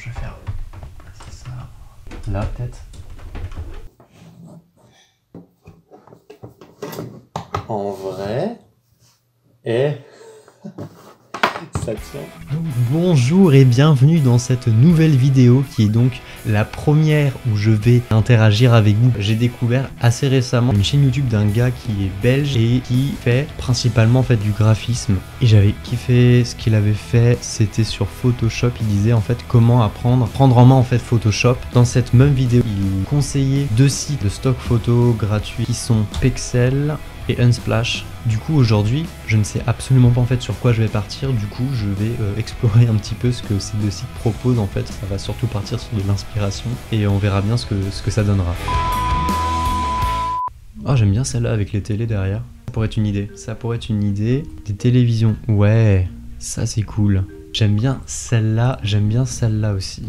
je vais faire placer ça là peut-être. En vrai, et ça tient. Bonjour et bienvenue dans cette nouvelle vidéo qui est donc la première où je vais interagir avec vous. J'ai découvert assez récemment une chaîne YouTube d'un gars qui est belge et qui fait principalement en fait du graphisme. Et j'avais kiffé ce qu'il avait fait, c'était sur Photoshop. Il disait en fait comment prendre en main en fait Photoshop. Dans cette même vidéo, il conseillait 2 sites de stock photo gratuits qui sont Pexel et Unsplash. Du coup aujourd'hui je ne sais absolument pas en fait sur quoi je vais partir, du coup je vais explorer un petit peu ce que ces 2 sites proposent. En fait ça va surtout partir sur de l'inspiration et on verra bien ce que ça donnera. Oh, j'aime bien celle-là avec les télés derrière, ça pourrait être une idée, des télévisions, ouais ça c'est cool. J'aime bien celle-là aussi.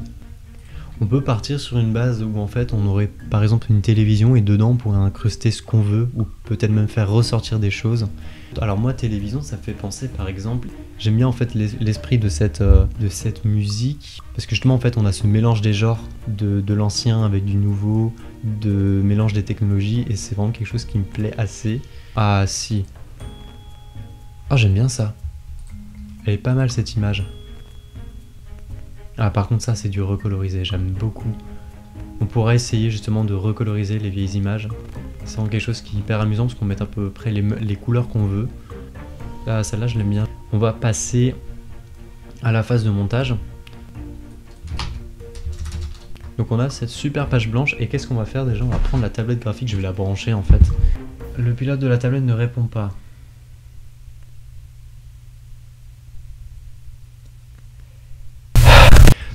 On peut partir sur une base où en fait on aurait par exemple une télévision et dedans on pourrait incruster ce qu'on veut ou peut-être même faire ressortir des choses. Alors moi télévision ça me fait penser par exemple, j'aime bien en fait l'esprit de cette musique parce que justement en fait on a ce mélange des genres de l'ancien avec du nouveau, de mélange des technologies et c'est vraiment quelque chose qui me plaît assez. Ah si. Oh j'aime bien ça. Elle est pas mal cette image. Ah par contre ça c'est du recolorisé, j'aime beaucoup. On pourrait essayer justement de recoloriser les vieilles images. C'est vraiment quelque chose qui est hyper amusant parce qu'on met à peu près les couleurs qu'on veut. Là celle-là je l'aime bien. On va passer à la phase de montage. Donc on a cette super page blanche et qu'est-ce qu'on va faire déjà? On va prendre la tablette graphique, je vais la brancher en fait. Le pilote de la tablette ne répond pas.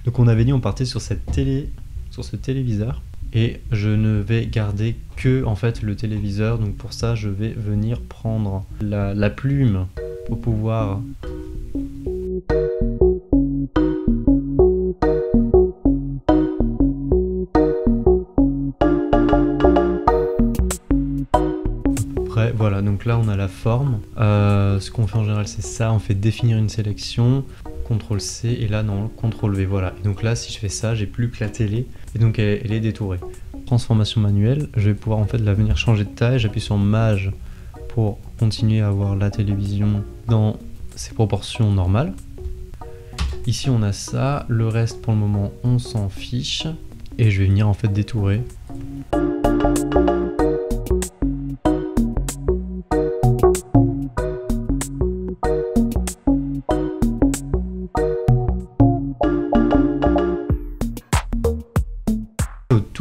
Donc on avait dit on partait sur cette sur ce téléviseur et je ne vais garder que en fait le téléviseur. Donc pour ça je vais venir prendre la plume pour pouvoir après voilà, donc là on a la forme. Ce qu'on fait en général c'est ça, on fait définir une sélection. CTRL C et là non, CTRL V, voilà. Et donc là si je fais ça, j'ai plus que la télé et donc elle est détourée. Transformation manuelle, je vais pouvoir en fait la venir changer de taille, j'appuie sur Maj pour continuer à avoir la télévision dans ses proportions normales. Ici on a ça, le reste pour le moment on s'en fiche et je vais venir en fait détourer.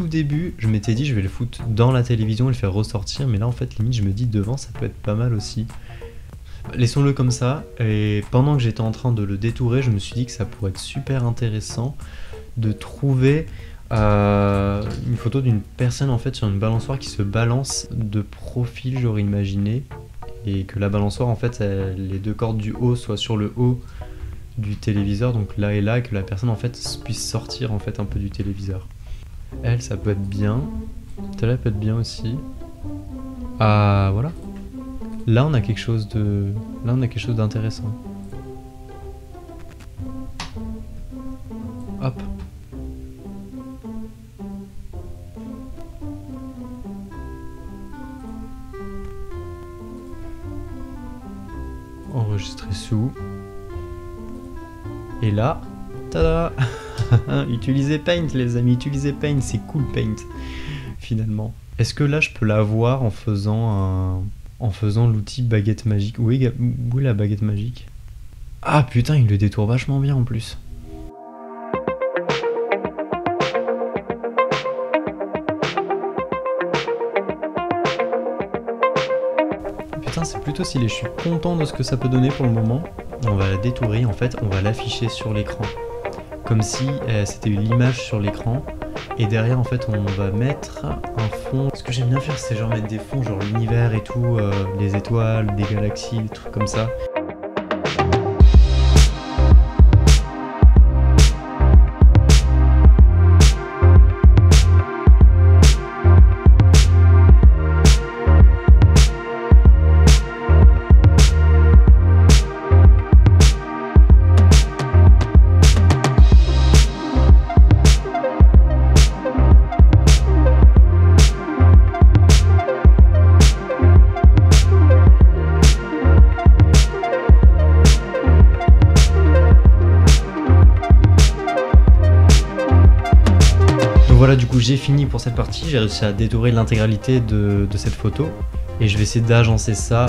Début je m'étais dit je vais le foutre dans la télévision et le faire ressortir, mais là en fait limite je me dis devant ça peut être pas mal aussi. Laissons-le comme ça, et pendant que j'étais en train de le détourer je me suis dit que ça pourrait être super intéressant de trouver une photo d'une personne en fait sur une balançoire qui se balance de profil, j'aurais imaginé, et que la balançoire en fait les 2 cordes du haut soient sur le haut du téléviseur, donc là et là, et que la personne en fait puisse sortir en fait un peu du téléviseur. Elle, ça peut être bien. Celle-là peut être bien aussi. Ah, voilà. Là, on a quelque chose d'intéressant. Hop. Enregistrer sous. Et là, tada! Utilisez Paint les amis, utilisez Paint, c'est cool Paint finalement. Est-ce que là je peux l'avoir en faisant l'outil baguette magique? Où est la baguette magique? Ah putain, il le détourne vachement bien en plus. Putain, c'est plutôt stylé, je suis content de ce que ça peut donner pour le moment. On va la détourer, en fait on va l'afficher sur l'écran comme si c'était l'image sur l'écran, et derrière en fait on va mettre un fond. Ce que j'aime bien faire c'est genre mettre des fonds genre l'univers et tout, les étoiles, des galaxies, des trucs comme ça. voilà, du coup j'ai fini pour cette partie, j'ai réussi à détourer l'intégralité de cette photo et je vais essayer d'agencer ça.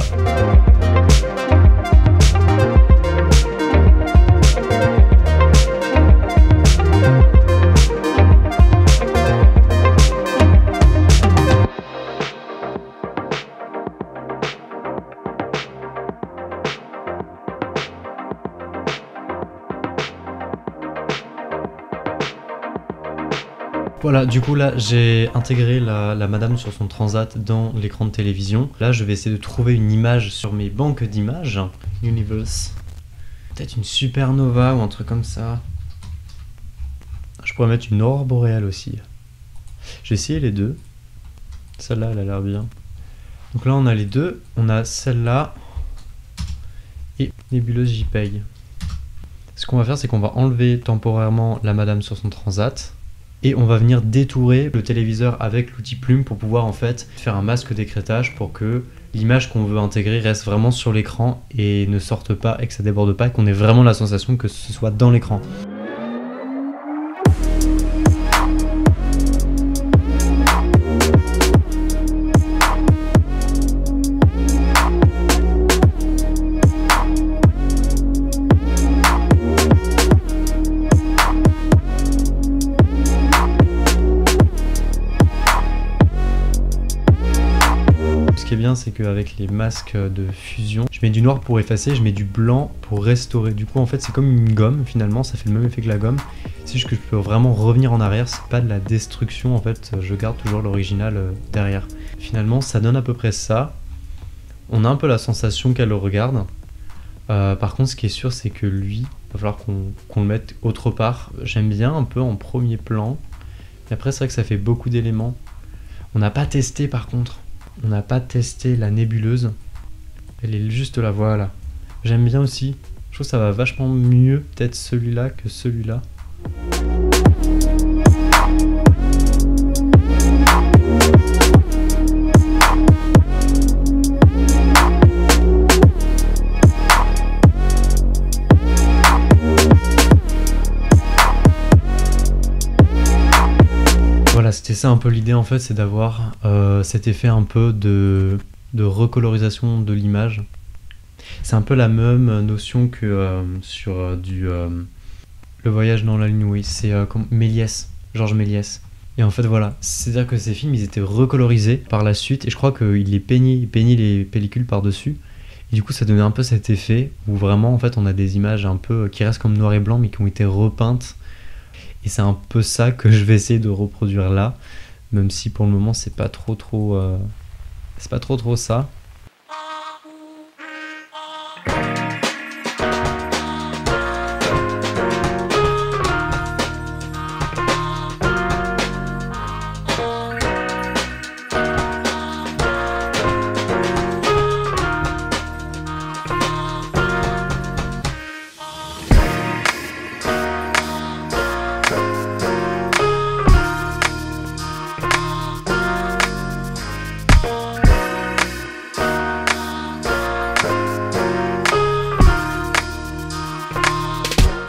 Voilà, du coup là j'ai intégré la madame sur son transat dans l'écran de télévision. Là je vais essayer de trouver une image sur mes banques d'images. Universe. Peut-être une supernova ou un truc comme ça. Je pourrais mettre une aurore boréale aussi. J'ai essayé les deux. Celle-là elle a l'air bien. Donc là on a les deux. On a celle-là et nébuleuse JPEG. Ce qu'on va faire c'est qu'on va enlever temporairement la madame sur son transat. Et on va venir détourer le téléviseur avec l'outil plume pour pouvoir en fait faire un masque d'écrêtage pour que l'image qu'on veut intégrer reste vraiment sur l'écran et ne sorte pas et que ça déborde pas et qu'on ait vraiment la sensation que ce soit dans l'écran. Ce qui est bien, c'est qu'avec les masques de fusion, je mets du noir pour effacer, je mets du blanc pour restaurer. Du coup, en fait, c'est comme une gomme, finalement, ça fait le même effet que la gomme. C'est juste que je peux vraiment revenir en arrière, c'est pas de la destruction, en fait, je garde toujours l'original derrière. Finalement, ça donne à peu près ça. On a un peu la sensation qu'elle le regarde. Par contre, ce qui est sûr, c'est que lui, il va falloir qu'on le mette autre part. J'aime bien un peu en premier plan. Et après, c'est vrai que ça fait beaucoup d'éléments. On n'a pas testé, par contre. On n'a pas testé la nébuleuse. Elle est juste là, voilà. J'aime bien aussi. Je trouve que ça va vachement mieux, peut-être celui-là que celui-là. Voilà, c'était ça un peu l'idée en fait, c'est d'avoir cet effet un peu de recolorisation de l'image. C'est un peu la même notion que sur Le Voyage dans la Lune, oui, c'est Méliès, Georges Méliès. Et en fait voilà, c'est-à-dire que ces films ils étaient recolorisés par la suite et je crois qu'il peignait les pellicules par-dessus. Et du coup ça donnait un peu cet effet où vraiment en fait on a des images un peu qui restent comme noir et blanc mais qui ont été repeintes. Et c'est un peu ça que je vais essayer de reproduire là, même si pour le moment c'est pas trop ça.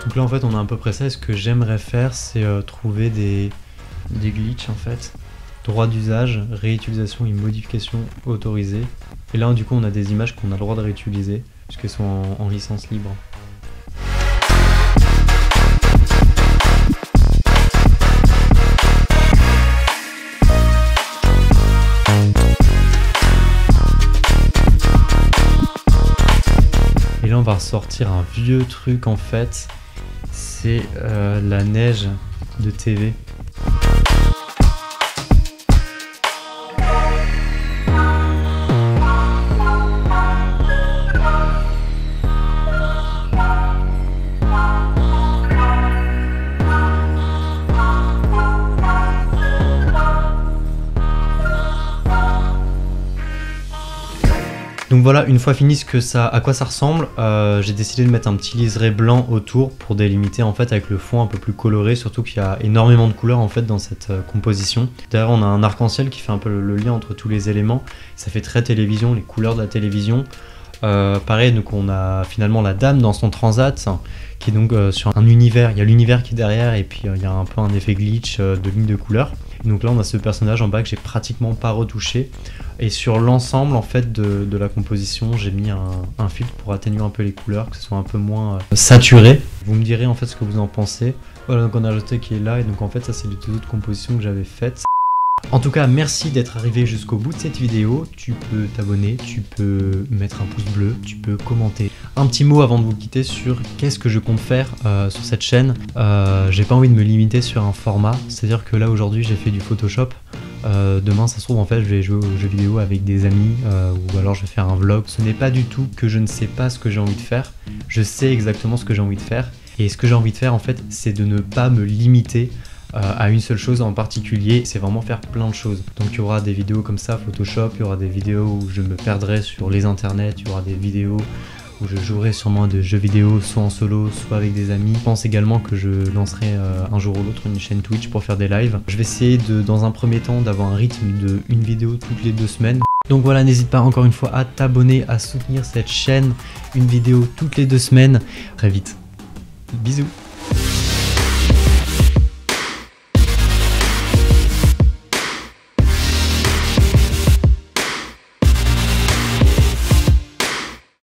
Donc là en fait on a à peu près ça et ce que j'aimerais faire c'est trouver des glitches en fait. Droit d'usage, réutilisation et modification autorisée. Et là du coup on a des images qu'on a le droit de réutiliser puisqu'elles sont en licence libre. Et là on va ressortir un vieux truc en fait. C'est la neige de TV. Donc voilà, une fois fini à quoi ça ressemble, j'ai décidé de mettre un petit liseré blanc autour pour délimiter en fait avec le fond un peu plus coloré, surtout qu'il y a énormément de couleurs en fait dans cette composition. Derrière on a un arc-en-ciel qui fait un peu le lien entre tous les éléments, ça fait très télévision, les couleurs de la télévision. Pareil, donc on a finalement la dame dans son transat, qui est donc sur un univers. Il y a l'univers qui est derrière et puis il y a un peu un effet glitch de ligne de couleur. Donc là on a ce personnage en bas que j'ai pratiquement pas retouché. Et sur l'ensemble en fait de la composition, j'ai mis un filtre pour atténuer un peu les couleurs, que ce soit un peu moins saturé. Vous me direz en fait ce que vous en pensez. Voilà, donc on a ajouté qui est là, et donc en fait ça c'est les 2 autres compositions que j'avais faites. En tout cas, merci d'être arrivé jusqu'au bout de cette vidéo. Tu peux t'abonner, tu peux mettre un pouce bleu, tu peux commenter. Un petit mot avant de vous quitter sur qu'est-ce que je compte faire sur cette chaîne. J'ai pas envie de me limiter sur un format, c'est-à-dire que là aujourd'hui j'ai fait du Photoshop. Demain ça se trouve en fait je vais jouer aux jeux vidéo avec des amis ou alors je vais faire un vlog. Ce n'est pas du tout que je ne sais pas ce que j'ai envie de faire. Je sais exactement ce que j'ai envie de faire. Et ce que j'ai envie de faire en fait, c'est de ne pas me limiter à une seule chose en particulier, c'est vraiment faire plein de choses. Donc il y aura des vidéos comme ça, Photoshop, il y aura des vidéos où je me perdrai sur les internets, il y aura des vidéos où je jouerai sûrement de jeux vidéo, soit en solo, soit avec des amis. Je pense également que je lancerai un jour ou l'autre une chaîne Twitch pour faire des lives. Je vais essayer dans un premier temps d'avoir un rythme de une vidéo toutes les 2 semaines. Donc voilà, n'hésite pas encore une fois à t'abonner, à soutenir cette chaîne, une vidéo toutes les 2 semaines. Très vite. Bisous.